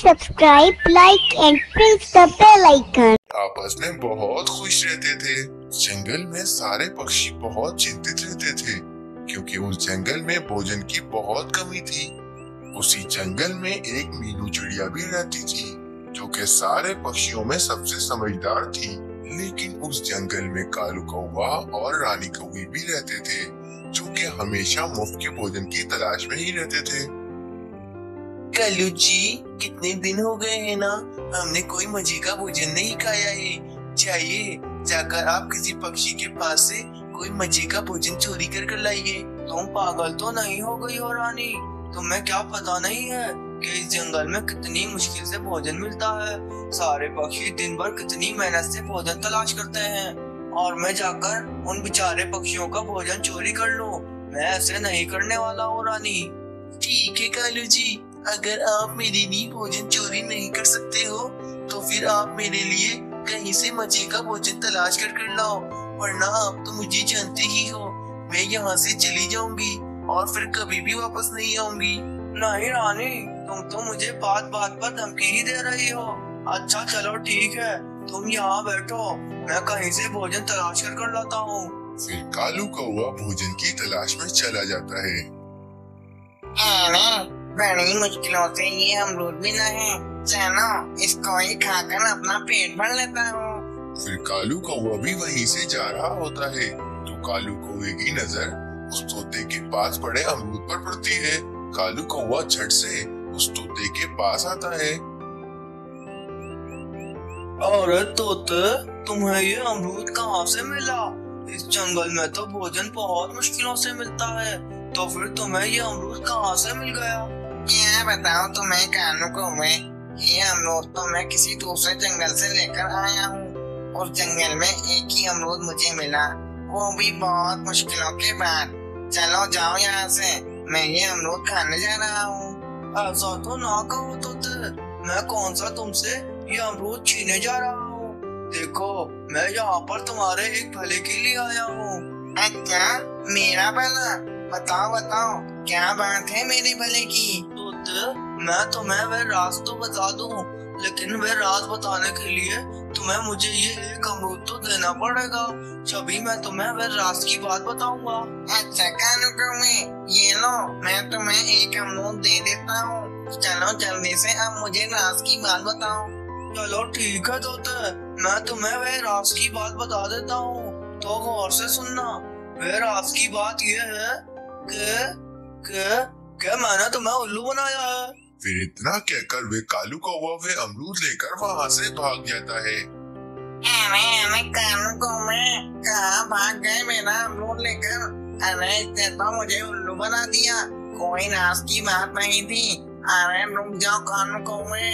subscribe, like and press the bell icon. आपस में बहुत खुश रहते थे। जंगल में सारे पक्षी बहुत चिंतित रहते थे क्योंकि उस जंगल में भोजन की बहुत कमी थी। उसी जंगल में एक मीनू चिड़िया भी रहती थी जो कि सारे पक्षियों में सबसे समझदार थी। लेकिन उस जंगल में कालू कौवा और रानी कौवी भी रहते थे जो कि हमेशा मुफ्त के भोजन की तलाश में ही रहते थे। कालू जी, कितने दिन हो गए हैं ना, हमने कोई मजे का भोजन नहीं खाया है। चाहिए जाकर आप किसी पक्षी के पास से कोई मजे का भोजन चोरी कर लाइए। तुम पागल तो नहीं हो गई हो रानी? तुम्हें क्या पता नहीं है कि इस जंगल में कितनी मुश्किल से भोजन मिलता है। सारे पक्षी दिन भर कितनी मेहनत से भोजन तलाश करते हैं और मैं जाकर उन बेचारे पक्षियों का भोजन चोरी कर लूं। मैं ऐसे नहीं करने वाला हूँ रानी। ठीक है कालू जी, अगर आप मेरे लिए भोजन चोरी नहीं कर सकते हो तो फिर आप मेरे लिए कहीं से मजे का भोजन तलाश कर लाओ, वरना आप तो मुझे जानते ही हो, मैं यहाँ से चली जाऊंगी और फिर कभी भी वापस नहीं आऊंगी। नहीं रानी, तुम तो मुझे बात बात पर धमकी ही दे रही हो। अच्छा चलो ठीक है, तुम यहाँ बैठो, मैं कहीं से भोजन तलाश कर लाता हूँ। फिर कालू कौवा भोजन की तलाश में चला जाता है। बड़ी मुश्किलों से ये अमरूद मिला है, चलो इसको ही खाकर अपना पेट भर लेता हूँ। फिर कालू कौवा भी वहीं से जा रहा होता है तो कालू कौवे की नजर उस तोते के पास पड़े अमरूद पर पड़ती है। कालू कौवा झट से उस तोते के पास आता है। अरे तोते, तुम्हें ये अमरूद कहाँ से मिला? इस जंगल में तो भोजन बहुत मुश्किलों से मिलता है, तो फिर तुम्हें ये अमरूद कहाँ से मिल गया? क्या बताओ तुम्हें कानू कौवे, ये अमरूद तो मैं किसी दूसरे जंगल से लेकर आया हूँ। उस जंगल में एक ही अमरूद मुझे मिला, वो भी बहुत मुश्किलों के बाद। चलो जाओ यहाँ से, मैं ये अमरूद खाने जा रहा हूँ। ऐसा तो ना कहो तोते, मैं कौन सा तुमसे ये अमरूद छीने जा रहा हूँ। देखो, मैं यहाँ पर तुम्हारे एक भले के लिए आया हूँ। अच्छा, मेरा भला? बताओ बताओ, क्या बात है मेरे भले की? तोते, मैं तुम्हें वह राज तो बता दूं, लेकिन वह राज बताने के लिए तुम्हें मुझे ये एक अमरूद तो देना पड़ेगा, तभी मैं तुम्हें वह राज की बात बताऊंगा। अच्छा कानू कौवे, ये लो, मैं तुम्हें एक अमरूद दे देता हूँ। चलो जल्दी से अब मुझे राज की बात बताओ। चलो ठीक है तोते, मैं तुम्हें वह राज की बात बता देता हूँ, तो गौर से सुनना। वह राज की बात ये है कि मैंने तुम्हें उल्लू बनाया है। फिर इतना कहकर वे कालू कौवा वे अमरूद लेकर वहाँ से भाग जाता है। अरे कानू कौवे, कहाँ भाग गए मेरा अमरूद लेकर? अरे इसने तो मुझे उल्लू बना दिया, कोई राज की बात नहीं थी। अरे रुक जाओ कानू कौवे।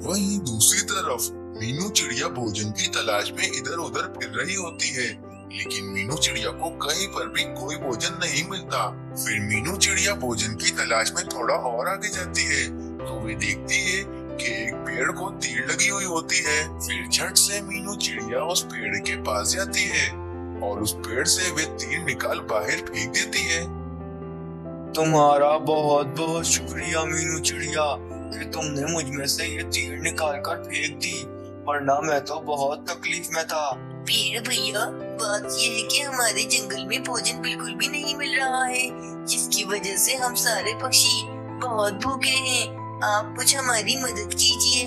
वहीं दूसरी तरफ मीनू चिड़िया भोजन की तलाश में इधर उधर फिर रही होती है, लेकिन मीनू चिड़िया को कहीं पर भी कोई भोजन नहीं मिलता। फिर मीनू चिड़िया भोजन की तलाश में थोड़ा और आगे जाती है तो वे देखती है कि एक पेड़ को तीर लगी हुई होती है। फिर झट से मीनू चिड़िया उस पेड़ के पास जाती है और उस पेड़ से वे तीर निकाल बाहर फेंक देती है। तुम्हारा बहुत बहुत शुक्रिया मीनू चिड़िया कि तुमने मुझ में से ये तीर निकाल कर फेंक दी, वरना मैं तो बहुत तकलीफ में था। पेड़ भैया, बात यह है कि हमारे जंगल में भोजन बिल्कुल भी नहीं मिल रहा है, जिसकी वजह से हम सारे पक्षी बहुत भूखे हैं। आप कुछ हमारी मदद कीजिए।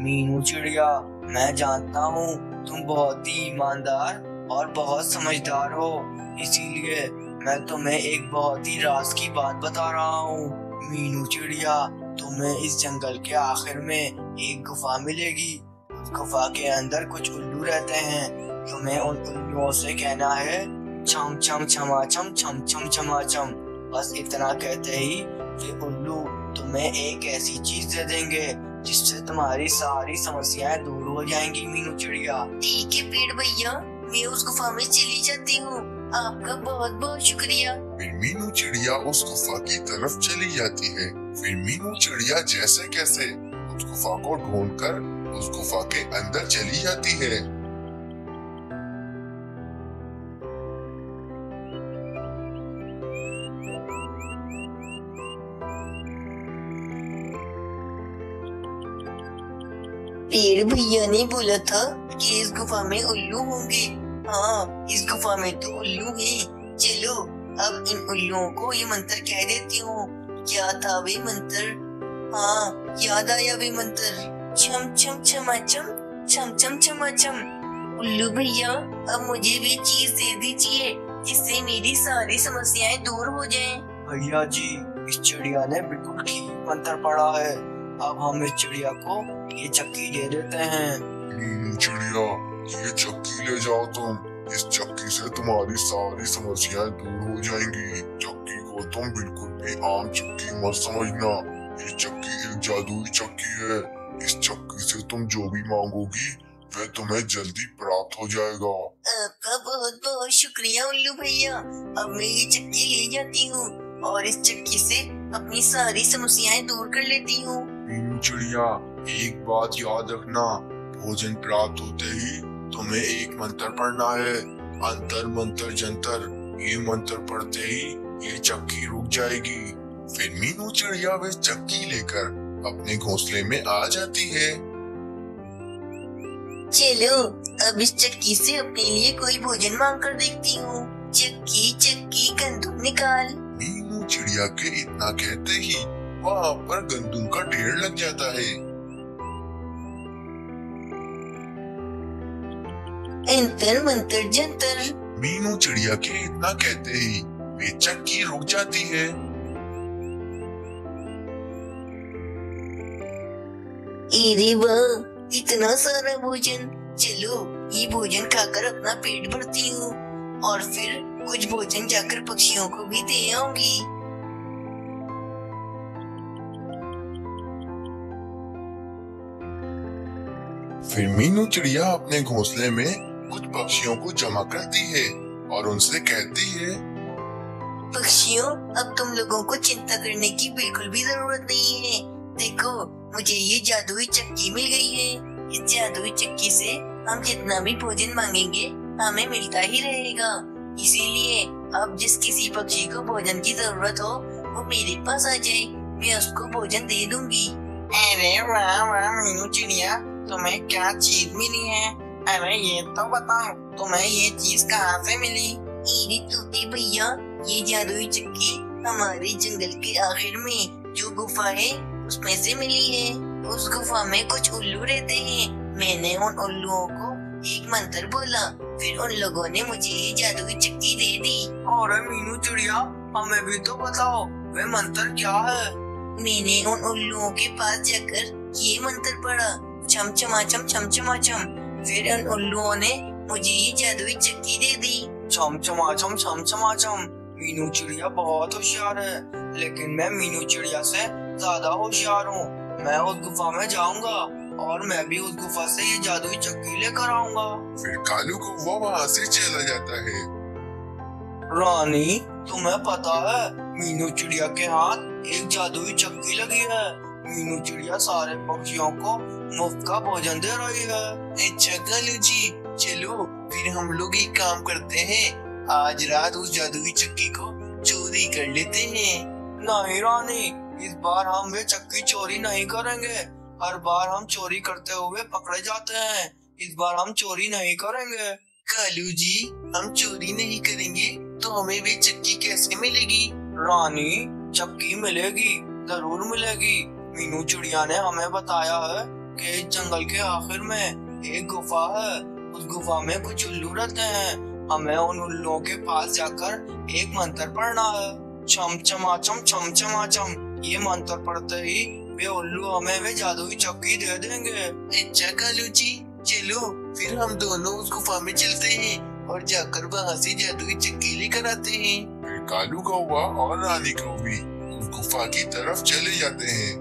मीनू चिड़िया, मैं जानता हूँ तुम बहुत ही ईमानदार और बहुत समझदार हो, इसीलिए मैं तुम्हें एक बहुत ही राज की बात बता रहा हूँ। मीनू चिड़िया, तुम्हें इस जंगल के आखिर में एक गुफा मिलेगी। उस गुफा के अंदर कुछ उल्लू रहते हैं। तुम्हें उन उल्लुओं से कहना है छम छम छमाछम छम छम छमाछम। बस इतना कहते ही वे उल्लू तुम्हें एक ऐसी चीज दे देंगे जिससे तुम्हारी सारी समस्याएं दूर हो जाएंगी। मीनू चिड़िया, ठीक है पेड़ भैया, मैं उस गुफा में चली जाती हूँ। आपका बहुत बहुत शुक्रिया। फिर मीनू चिड़िया उस गुफा की तरफ चली जाती है। फिर मीनू चिड़िया जैसे कैसे उस गुफा को ढूंढकर उस गुफा के अंदर चली जाती है। पेड़ भैया ने बोला था कि इस गुफा में उल्लू होंगे। हाँ, इस गुफा में तो उल्लू हैं। चलो अब इन उल्लुओं को ये मंत्र कह देती हूँ। क्या था वे मंत्र? हाँ, याद आया वे मंत्र। छम छम छमाचम, छम छम छमाचम। उल्लू भैया, अब मुझे भी चीज दे दीजिए जिससे मेरी सारी समस्याएं दूर हो जाएं। भैया जी, इस चिड़िया ने बिल्कुल ठीक मंत्र पढ़ा है। अब हम इस चिड़िया को ये चक्की दे देते हैं। मीनू चिड़िया, ये चक्की ले जाओ तुम। इस चक्की से तुम्हारी सारी समस्याएं दूर हो जाएंगी। चक्की को तुम बिल्कुल भी आम चक्की मत समझना। ये चक्की एक जादुई चक्की है। इस चक्की से तुम जो भी मांगोगी वह तुम्हें जल्दी प्राप्त हो जाएगा। आपका बहुत बहुत शुक्रिया उल्लू भैया। अब मैं ये चक्की ले जाती हूँ और इस चक्की से अपनी सारी समस्याएं दूर कर लेती हूँ। मीनू चिड़िया, एक बात याद रखना, भोजन प्राप्त होते ही तुम्हें एक मंत्र पढ़ना है, अंतर मंत्र जंतर। ये मंत्र पढ़ते ही ये चक्की रुक जाएगी। फिर मीनू चिड़िया वे चक्की लेकर अपने घोंसले में आ जाती है। चलो अब इस चक्की से अपने लिए कोई भोजन मांग कर देखती हूँ। चक्की चक्की गंदुम निकाल। मीनू चिड़िया के इतना कहते ही वहाँ पर गंदुम का ढेर लग जाता है। अंतर मंत्र जंतर। मीनू चिड़िया के इतना कहते ही वे चक्की रुक जाती है। अरे वाह, इतना सारा भोजन। चलो ये भोजन खाकर अपना पेट भरती हूँ और फिर कुछ भोजन जाकर पक्षियों को भी दे आऊंगी। फिर मीनू चिड़िया अपने घोंसले में कुछ पक्षियों को जमा करती है और उनसे कहती है, पक्षियों, अब तुम लोगों को चिंता करने की बिल्कुल भी जरूरत नहीं है। देखो, मुझे ये जादुई चक्की मिल गई है। इस जादुई चक्की से हम जितना भी भोजन मांगेंगे हमें मिलता ही रहेगा। इसीलिए अब जिस किसी पक्षी को भोजन की जरूरत हो वो मेरे पास आ जाए, मैं उसको भोजन दे दूंगी। अरे वाह वाह मीनू चिड़िया, तुम्हें क्या चीज मिली है? अरे ये तो बताओ, तुम्हें ये चीज कहाँ से मिली? अरे तोते भैया, ये जादुई चक्की हमारे जंगल के आखिर में जो गुफा है उसमें से मिली है। उस गुफा में कुछ उल्लू रहते हैं। मैंने उन उल्लुओं को एक मंत्र बोला, फिर उन लोगों ने मुझे ये जादुई चक्की दे दी। अरे मीनू चिड़िया, हमें भी तो बताओ वे मंत्र क्या है? मैंने उन उल्लुओं के पास जाकर ये मंत्र पढ़ा, छम छमाचम छम छमाचम। फिर उन उल्लुओं ने मुझे ये जादुई चक्की दे दी। छम छमाचम छम छमाचम। मीनू चिड़िया बहुत होशियार है, लेकिन मैं मीनू चिड़िया से ज्यादा होशियार हूँ। मैं उस गुफा में जाऊंगा और मैं भी उस गुफा से ये जादुई चक्की लेकर आऊंगा। फिर कालू कौवा वहाँ से चला जाता है। रानी, तुम्हें पता है मीनू चिड़िया के हाथ एक जादुई चक्की लगी है। मीनू चिड़िया सारे पक्षियों को मुफ्त का भोजन दे रही है। अच्छा कालू जी, चलो फिर हम लोग एक काम करते हैं, आज रात उस जादुई चक्की को चोरी कर लेते हैं। नहीं रानी, इस बार हम वे चक्की चोरी नहीं करेंगे। हर बार हम चोरी करते हुए पकड़े जाते हैं। इस बार हम चोरी नहीं करेंगे। कालू जी, हम चोरी नहीं करेंगे तो हमें वे चक्की कैसे मिलेगी? रानी, चक्की मिलेगी, जरूर मिलेगी। मीनू चिड़िया ने हमें बताया है कि इस जंगल के आखिर में एक गुफा है। उस गुफा में कुछ उल्लू रहते हैं। हमें उन उल्लुओं के पास जाकर एक मंत्र पढ़ना है, छम छमाचम छम छमाचम। ये मंत्र पढ़ते ही वे उल्लू हमें वे जादुई चक्की दे देंगे। अच्छा कालू जी, चलो फिर हम दोनों उस गुफा में चलते हैं और जाकर वहाँ से जादुई चक्की लेकर आते हैं। फिर कालू कौवा और रानी कौवी उस गुफा की तरफ चले जाते हैं।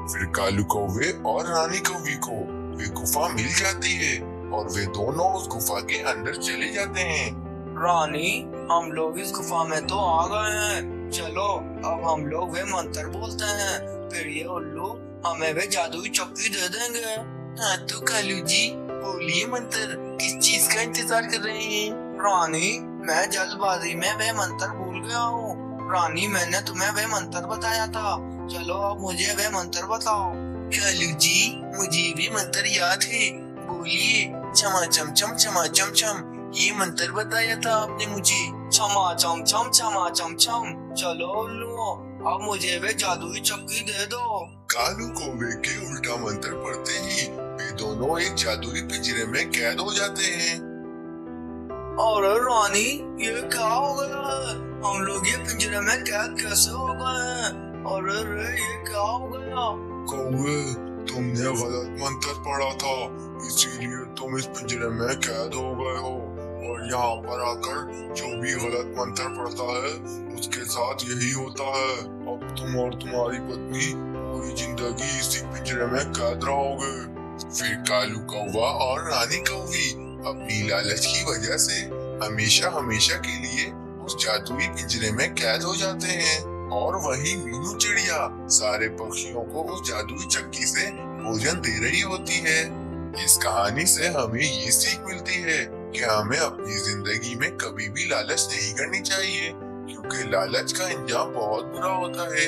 फिर कालू कौवे और रानी कौवी को वे गुफा मिल जाती है और वे दोनों उस गुफा के अंदर चले जाते हैं। रानी, हम लोग इस गुफा में तो आ गए हैं। चलो अब हम लोग वे मंत्र बोलते हैं, फिर ये उल्लू हमें वे जादुई चक्की दे देंगे। हाँ तो कालू जी, बोलिए मंत्र, किस चीज का इंतजार कर रहे हैं? रानी, मैं जल्दबाजी में वे मंत्र भूल गया हूँ। रानी, मैंने तुम्हें वे मंत्र बताया था। चलो अब मुझे वे मंत्र बताओ। कालू जी, मुझे भी मंत्र याद है। बोलिए, क्षमा चम चम क्षमा चम चम, ये मंत्र बताया था आपने मुझे। क्षमा चम चम क्षमा चम चम। चलो उल्लुओं, अब मुझे वे जादुई चक्की दे दो। कालू कौवे के उल्टा मंत्र पढ़ते ही वे दोनों एक जादुई पिंजरे में कैद हो जाते हैं। अरे रानी, ये क्या हो गया है? हम लोग ये पिंजरे में कैद कैसे हो गए हैं? अरे रे, ये क्या हो गया? कौवे, तुमने गलत मंत्र पढ़ा था, इसीलिए तुम इस पिंजरे में कैद हो गए हो। और यहाँ पर आकर जो भी गलत मंत्र पढ़ता है उसके साथ यही होता है। अब तुम और तुम्हारी पत्नी पूरी जिंदगी इसी पिंजरे में कैद रहोगे। फिर कालू कौवा और रानी कौवी अपनी लालच की वजह से हमेशा हमेशा के लिए उस जादुई पिंजरे में कैद हो जाते हैं। और वही मीनू चिड़िया सारे पक्षियों को उस जादुई चक्की से भोजन दे रही होती है। इस कहानी से हमें ये सीख मिलती है कि हमें अपनी जिंदगी में कभी भी लालच नहीं करनी चाहिए, क्योंकि लालच का अंजाम बहुत बुरा होता है।